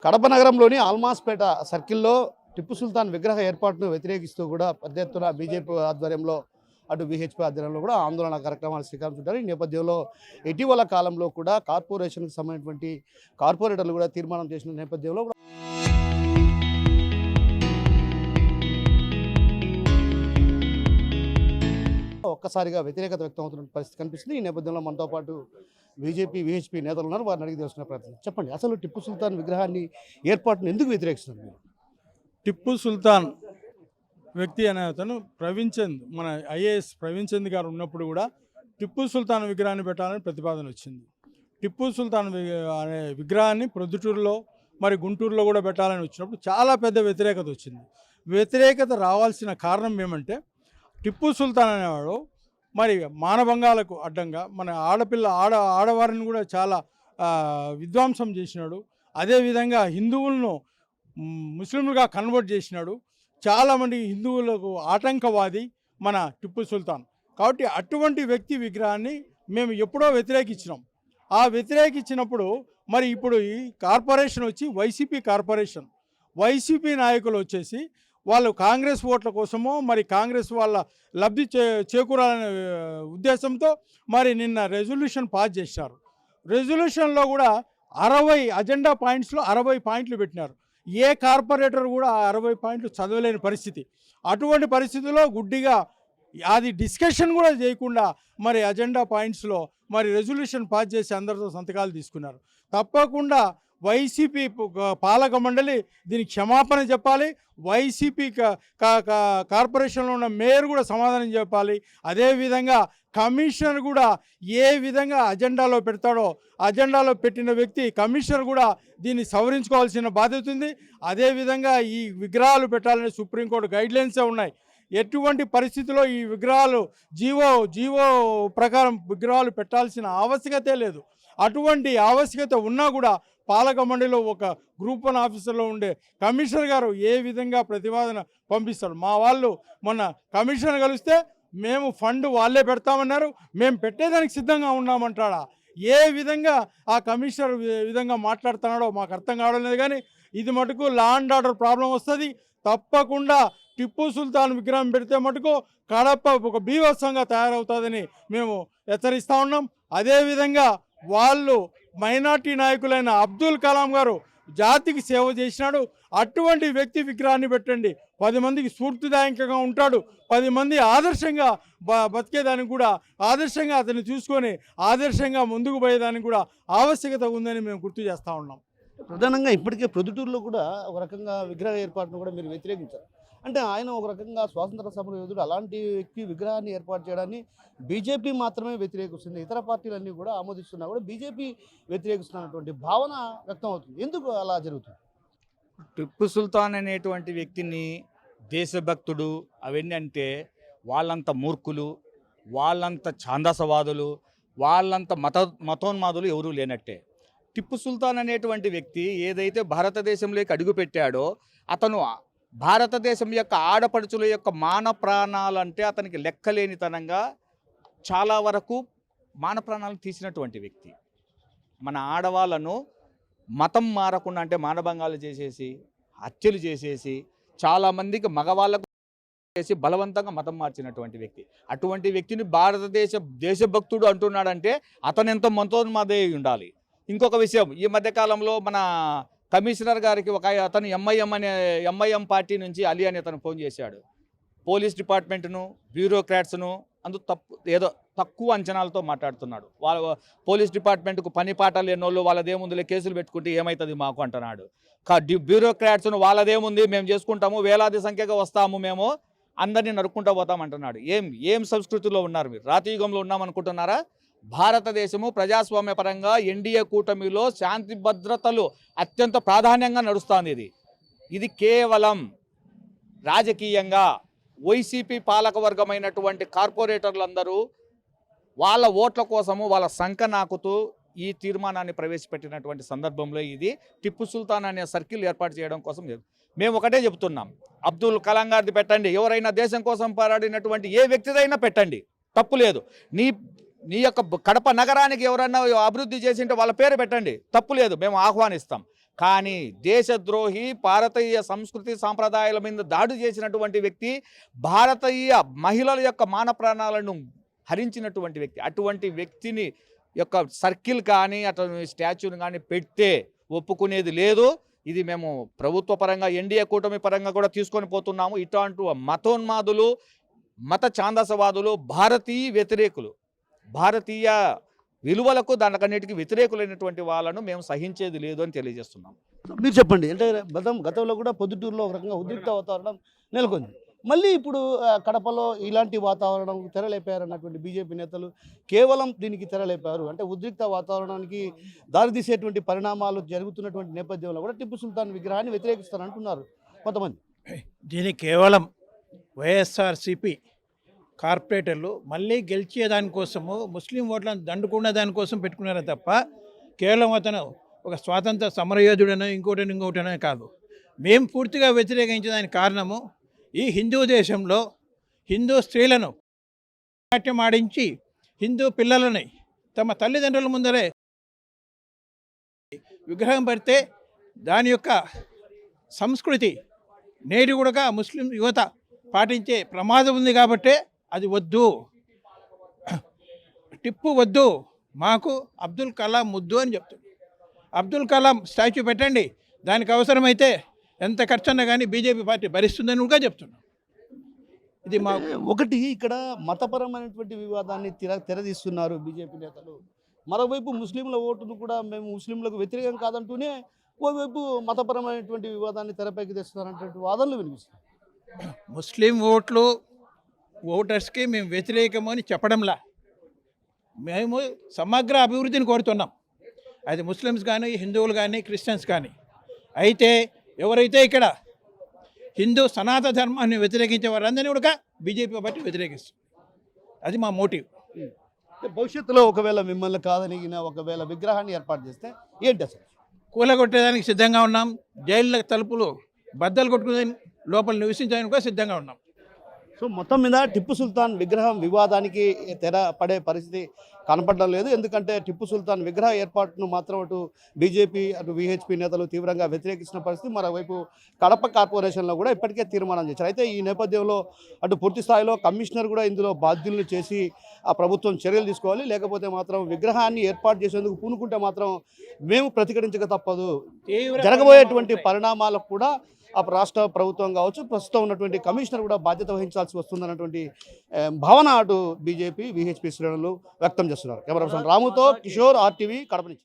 కడప నగరంలోని ఆల్మాస్పేట సర్కిల్లో టిప్పు సుల్తాన్ విగ్రహ ఏర్పాటును వ్యతిరేకిస్తూ కూడా పెద్ద ఎత్తున బీజేపీ ఆధ్వర్యంలో అటు బీహెచ్పీ ఆధ్వర్యంలో కూడా ఆందోళన కార్యక్రమాలు శ్రీకారం చుట్టారు. ఈ నేపథ్యంలో ఇటీవల కాలంలో కూడా కార్పొరేషన్కి సంబంధించినటువంటి కార్పొరేటర్లు కూడా తీర్మానం చేసిన నేపథ్యంలో ఒక్కసారిగా వ్యతిరేకత వ్యక్తం అవుతున్న పరిస్థితి కనిపిస్తుంది. ఈ నేపథ్యంలో మనతో పాటు బీజేపీ విహెచ్పీ నేతలు ఉన్నారు. వారిని అడిగి తెలుసుకునే ప్రయత్నం. చెప్పండి, అసలు టిప్పు సుల్తాన్ విగ్రహాన్ని ఏర్పాటును ఎందుకు వ్యతిరేకిస్తున్నారు మీరు? టిప్పు సుల్తాన్ వ్యక్తి అనే అతను ప్రవీణ్ చంద్, మన ఐఏఎస్ ప్రవీణ్ చంద్ గారు ఉన్నప్పుడు కూడా టిప్పు సుల్తాన్ విగ్రహాన్ని పెట్టాలని ప్రతిపాదన వచ్చింది. టిప్పు సుల్తాన్ అనే విగ్రహాన్ని ప్రొద్దుటూరులో మరి గుంటూరులో కూడా పెట్టాలని వచ్చినప్పుడు చాలా పెద్ద వ్యతిరేకత వచ్చింది. వ్యతిరేకత రావాల్సిన కారణం ఏమంటే, టిప్పు సుల్తాన్ అనేవాడు మరి మానభంగాలకు అడ్డంగా మన ఆడవారిని కూడా చాలా విధ్వంసం చేసినాడు. అదేవిధంగా హిందువులను ముస్లింలుగా కన్వర్ట్ చేసినాడు. చాలామంది హిందువులకు ఆటంకవాది మన టిప్పు సుల్తాన్. కాబట్టి అటువంటి వ్యక్తి విగ్రహాన్ని మేము ఎప్పుడో వ్యతిరేకించినాం. ఆ వ్యతిరేకించినప్పుడు మరి ఇప్పుడు ఈ కార్పొరేషన్ వచ్చి వైసీపీ నాయకులు వచ్చేసి వాళ్ళు కాంగ్రెస్ ఓట్ల కోసమో మరి కాంగ్రెస్ వాళ్ళ లబ్ధి చేకూరాలనే ఉద్దేశంతో మరి నిన్న రెజల్యూషన్ పాస్ చేశారు. రెజల్యూషన్లో కూడా 60 అజెండా పాయింట్స్లో 60 పాయింట్లు పెట్టినారు. ఏ కార్పొరేటర్ కూడా 60 పాయింట్లు చదవలేని పరిస్థితి. అటువంటి పరిస్థితుల్లో గుడ్డిగా అది డిస్కషన్ కూడా చేయకుండా మరి అజెండా పాయింట్స్లో మరి రెజల్యూషన్ పాస్ చేసి అందరితో సంతకాలు తీసుకున్నారు. తప్పకుండా వైసీపీ పాలక మండలి దీనికి క్షమాపణ చెప్పాలి. వైసీపీ కార్పొరేషన్లో ఉన్న మేయర్ కూడా సమాధానం చెప్పాలి. అదేవిధంగా కమిషనర్ కూడా ఏ విధంగా అజెండాలో పెడతాడో అజెండాలో పెట్టిన వ్యక్తి కమిషనర్ కూడా దీన్ని సవరించుకోవాల్సిన బాధ్యత ఉంది. అదేవిధంగా ఈ విగ్రహాలు పెట్టాలని సుప్రీంకోర్టు గైడ్లైన్సే ఉన్నాయి. ఎటువంటి పరిస్థితుల్లో ఈ విగ్రహాలు జీవో ప్రకారం విగ్రహాలు పెట్టాల్సిన ఆవశ్యకతే లేదు. అటువంటి ఆవశ్యకత ఉన్నా కూడా పాలక మండలిలో ఒక గ్రూప్ 1 ఆఫీసర్లో ఉండే కమిషనర్ గారు ఏ విధంగా ప్రతిపాదన పంపిస్తారు. మా వాళ్ళు మొన్న కమిషనర్ కలిస్తే మేము ఫండ్ వాళ్ళే పెడతామన్నారు, మేము పెట్టేదానికి సిద్ధంగా ఉన్నామంటాడా? ఏ విధంగా ఆ కమిషనర్ విధంగా మాట్లాడుతున్నాడో మాకు అర్థం కావడం లేదు. కానీ ఇది మటుకు లా అండ్ ఆర్డర్ ప్రాబ్లం వస్తుంది. తప్పకుండా టిప్పు సుల్తాన్ విగ్రహం పెడితే మటుకు కడప ఒక బీభత్సంగా తయారవుతుందని మేము హెచ్చరిస్తూ ఉన్నాం. అదేవిధంగా వాళ్ళు మైనార్టీ నాయకులైన అబ్దుల్ కలాం గారు జాతికి సేవ చేసినాడు. అటువంటి వ్యక్తి విగ్రహాన్ని పెట్టండి. 10 మందికి స్ఫూర్తిదాయకంగా ఉంటాడు. 10 మంది ఆదర్శంగా బతికేదానికి కూడా ఆదర్శంగా అతన్ని చూసుకొని ఆదర్శంగా ముందుకు పోయేదానికి కూడా ఆవశ్యకత ఉందని మేము గుర్తు చేస్తూ ఉన్నాం. ప్రధానంగా ఇప్పటికే ప్రొద్దుటూరులో కూడా ఒక రకంగా విగ్రహ ఏర్పాటును కూడా మీరు వ్యతిరేకించారు. అంటే ఆయన ఒక రకంగా స్వాతంత్ర సమర యోధుడు, అలాంటి వ్యక్తి విగ్రహాన్ని ఏర్పాటు చేయడాన్ని బీజేపీ మాత్రమే వ్యతిరేకిస్తుంది, ఇతర పార్టీలన్నీ కూడా ఆమోదిస్తున్నా కూడా బీజేపీ వ్యతిరేకిస్తున్నటువంటి భావన వ్యక్తం అవుతుంది. ఎందుకు అలా జరుగుతుంది? టిప్పు సుల్తాన్ అనేటువంటి వ్యక్తిని దేశభక్తుడు అవన్నీ అంటే వాళ్ళంత మూర్ఖులు, వాళ్ళంత ఛాందసవాదులు, వాళ్ళంత మతోన్మాదులు ఎవరూ లేనట్టే. టిప్పు సుల్తాన్ అనేటువంటి వ్యక్తి ఏదైతే భారతదేశంలోకి అడుగుపెట్టాడో అతను భారతదేశం యొక్క ఆడపడుచుల యొక్క మాన ప్రాణాలంటే అతనికి లెక్కలేనితనంగా చాలా వరకు మాన ప్రాణాలను తీసినటువంటి వ్యక్తి. మన ఆడవాళ్ళను మతం మారకుండా అంటే మానభంగాలు చేసేసి హత్యలు చేసేసి చాలామందికి మగవాళ్ళకు చేసి బలవంతంగా మతం మార్చినటువంటి వ్యక్తి. అటువంటి వ్యక్తిని దేశభక్తుడు అంటున్నాడంటే అతను ఎంతో మతోన్మాదే ఉండాలి. ఇంకొక విషయం, ఈ మధ్యకాలంలో మన కమిషనర్ గారికి ఒక అతను ఎంఐఎం పార్టీ నుంచి అలీ అని అతను ఫోన్ చేశాడు. పోలీస్ డిపార్ట్మెంట్ను బ్యూరోక్రాట్స్ను ఏదో తక్కువ అంచనాలతో మాట్లాడుతున్నాడు. వాళ్ళ పోలీస్ డిపార్ట్మెంట్కు పని పాట లేనోళ్ళు వాళ్ళదేముందులే కేసులు పెట్టుకుంటే ఏమవుతుంది మాకు అంటున్నాడు. బ్యూరోక్రాట్స్ను వాళ్ళదేముంది మేము చేసుకుంటాము, వేలాది సంఖ్యగా వస్తాము, మేము అందరినీ నరుక్కుంటూ పోతామంటున్నాడు. ఏం సంస్కృతిలో ఉన్నారు మీరు? రాతియుగంలో ఉన్నామనుకుంటున్నారా? భారతదేశము ప్రజాస్వామ్యపరంగా ఎన్డీఏ కూటమిలో శాంతి భద్రతలు అత్యంత ప్రాధాన్యంగా నడుస్తుంది. ఇది కేవలం రాజకీయంగా వైసీపీ పాలకవర్గమైనటువంటి కార్పొరేటర్లందరూ వాళ్ళ ఓట్ల కోసము వాళ్ళ సంఖ నాకుతూ ఈ తీర్మానాన్ని ప్రవేశపెట్టినటువంటి సందర్భంలో ఇది టిప్పు సుల్తాన్ అనే సర్కిల్ ఏర్పాటు చేయడం కోసం మేము ఒకటే చెబుతున్నాం. అబ్దుల్ కలాం గారిది పెట్టండి, ఎవరైనా దేశం కోసం పోరాడినటువంటి ఏ వ్యక్తిదైనా పెట్టండి, తప్పు లేదు. నీ యొక్క కడప నగరానికి ఎవరన్నా అభివృద్ధి చేసింటే వాళ్ళ పేరు పెట్టండి, తప్పు లేదు, మేము ఆహ్వానిస్తాం. కానీ దేశద్రోహి, భారతీయ సంస్కృతి సాంప్రదాయాల మీద దాడి చేసినటువంటి వ్యక్తి, భారతీయ మహిళల యొక్క మాన ప్రాణాలను హరించినటువంటి వ్యక్తి, అటువంటి వ్యక్తిని యొక్క సర్కిల్ కానీ అటువంటి స్టాచ్యూని కానీ పెడితే ఒప్పుకునేది లేదు. ఇది మేము ప్రభుత్వ పరంగా ఎన్డీఏ కూటమి పరంగా కూడా తీసుకొని పోతున్నాము. ఇట్లాంటి మతోన్మాదులు, మత ఛాందసవాదులు, భారతీయ వ్యతిరేకులు, భారతీయ విలువలకు దానికన్నిటికీ వ్యతిరేకులైనటువంటి వాళ్ళను మేము సహించేది లేదు అని తెలియజేస్తున్నాం. మీరు చెప్పండి, అంటే గతంలో కూడా పొద్దుటూరులో ఒక రకంగా ఉద్రిక్త వాతావరణం నెలకొంది. మళ్ళీ ఇప్పుడు కడపలో ఇలాంటి వాతావరణం తెరలేపారన్నటువంటి బీజేపీ నేతలు కేవలం దీనికి తెరలేపారు. అంటే ఉద్రిక్త వాతావరణానికి దారితీసేటువంటి పరిణామాలు జరుగుతున్నటువంటి నేపథ్యంలో కూడా టిప్పు సుల్తాన్ విగ్రహాన్ని వ్యతిరేకిస్తారంటున్నారు కొంతమంది. దీని కేవలం వైఎస్ఆర్సిపి కార్పొరేటర్లు మళ్ళీ గెలిచే దానికోసము, ముస్లిం ఓట్లను దండుకునే దానికోసం పెట్టుకున్నారే తప్ప కేవలం అతను ఒక స్వాతంత్ర సమరయోధుడనో ఇంకోటనో కాదు. మేము పూర్తిగా వ్యతిరేకించడానికి కారణము, ఈ హిందూ దేశంలో హిందూ స్త్రీలను నాట్యం ఆడించి హిందూ పిల్లలని తమ తల్లిదండ్రుల ముందరే విగ్రహం పెడితే దాని యొక్క సంస్కృతి నేడు కూడా ముస్లిం యువత పాటించే ప్రమాదం ఉంది. కాబట్టే అది వద్దు, టిప్పు వద్దు, మాకు అబ్దుల్ కలాం ముద్దు అని చెప్తాడు. అబ్దుల్ కలాం స్టాచ్యూ పెట్టండి, దానికి అవసరమైతే ఎంత ఖర్చన్నా కానీ బీజేపీ పార్టీ భరిస్తుందని కూడా చెప్తున్నాం. ఇది మా ఒకటి ఇక్కడ మతపరమైనటువంటి వివాదాన్ని తెరదీస్తున్నారు బీజేపీ నేతలు. మరోవైపు ముస్లింల ఓటును కూడా మేము ముస్లింలకు వ్యతిరేకం కాదంటూనే ఓవైపు మతపరమైనటువంటి వివాదాన్ని తెరపైకి తెస్తున్నారనేటువంటి వాదనలు వినిపిస్తున్నాయి. ముస్లిం ఓటర్స్కి మేము వ్యతిరేకము అని చెప్పడంలా, మేము సమగ్ర అభివృద్ధిని కోరుతున్నాం. అది ముస్లిమ్స్ కానీ, హిందువులు కానీ, క్రిస్టియన్స్ కానీ. అయితే ఎవరైతే ఇక్కడ హిందూ సనాతన ధర్మాన్ని వ్యతిరేకించే వారందరినీ కూడా బీజేపీ పార్టీ వ్యతిరేకిస్తుంది. అది మా మోటివ్. భవిష్యత్తులో ఒకవేళ మిమ్మల్ని కాదనిగిన ఒకవేళ విగ్రహాన్ని ఏర్పాటు చేస్తే ఏంటి అసలు? కూలగొట్టేదానికి సిద్ధంగా ఉన్నాం. జైళ్ళ తలుపులు బద్దలు కొట్టుకునే లోపల నివసించడానికి కూడా సిద్ధంగా ఉన్నాం. సో మొత్తం మీద టిప్పు సుల్తాన్ విగ్రహం వివాదానికి తెర పడే పరిస్థితి కనపడడం లేదు. ఎందుకంటే టిప్పు సుల్తాన్ విగ్రహ ఏర్పాటును మాత్రం అటు బీజేపీ అటు విహెచ్పి నేతలు తీవ్రంగా వ్యతిరేకించిన పరిస్థితి. మరోవైపు కడప కార్పొరేషన్లో కూడా ఇప్పటికే తీర్మానం చేశారు. అయితే ఈ నేపథ్యంలో అటు పూర్తి స్థాయిలో కమిషనర్ కూడా ఇందులో బాధ్యులను చేసి ఆ ప్రభుత్వం చర్యలు తీసుకోవాలి. లేకపోతే మాత్రం విగ్రహాన్ని ఏర్పాటు చేసేందుకు పూనుకుంటే మాత్రం మేము ప్రతిఘటించక తప్పదు. జరగబోయేటువంటి పరిణామాలకు కూడా ఆ రాష్ట్ర ప్రభుత్వం కావచ్చు, ప్రస్తుతం ఉన్నటువంటి కమిషనర్ కూడా బాధ్యత వహించాల్సి వస్తుందన్నటువంటి భావన అటు బీజేపీ విహెచ్పి శ్రేణులు వ్యక్తం చేస్తున్నారు. కెమెరా పర్సన్ రాముతో కిషోర్, RTV, కడప నుంచి.